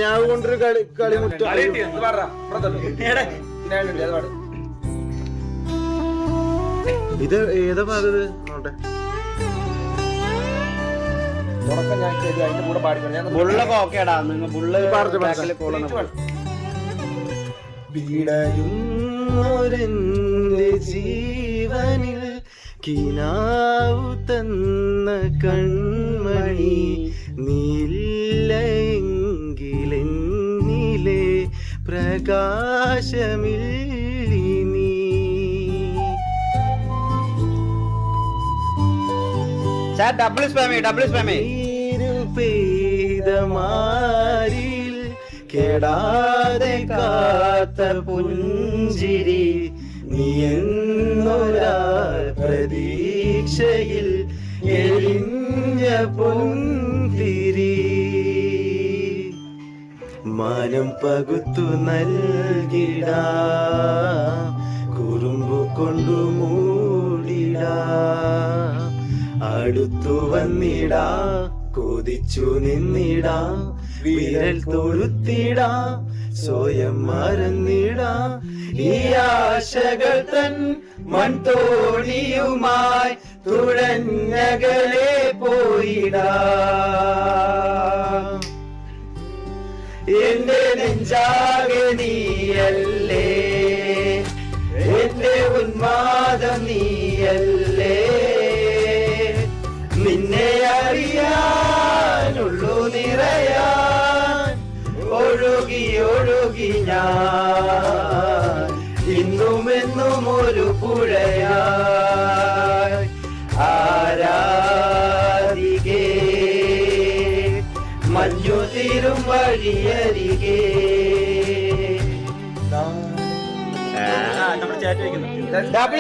ഞാൻ കൊണ്ടൊരു കളി മുട്ട ഇത് ഏതാ പാതത് നോട്ടെ ബുള്ളൊക്കെ ഓക്കേടാ നിങ്ങൾ ബുള്ള് വീടയുന്നൊരെന്റെ ജീവനിൽ കിനാവു തന്ന കൺമണി നീല്ലെങ്കിലെന്നിലെ പ്രകാശമില്ലി നീ ഡബിൾ സ്പാമി പെയ്ത മാരിൽ കെടാതെ കാത്ത പുഞ്ചിരി നീ എന്നൊരാ പ്രതീക്ഷയിൽ എരിഞ്ഞ പൊന്തിരി മാനം പകുത്തു നൽകിടാ കുറുമ്പു കൊണ്ടു മൂടിടാ അടുത്തു വന്നിടാ കൊതിച്ചു നിന്നിടാ വിരൽ തൊഴുത്തിടാ സ്വയം മറന്നിടാ ഈ ആശകൾ തൻ മൺതോണിയുമായി തുഴഞ്ഞകലെ പോയിടാ എന്റെ നെഞ്ചാകെ നീയല്ലേ എന്റെ ഉന്മാദം നീയല്ലേ നിന്നെ അറിയാനുള്ളു നിറയാൻ ഒഴുകി ഒഴുകി ഞാൻ ഇന്നുമെന്നും ഒരു പുഴയായി ആരാധികേ മഞ്ഞു തീരും വഴിയരികേ ഡബിൾ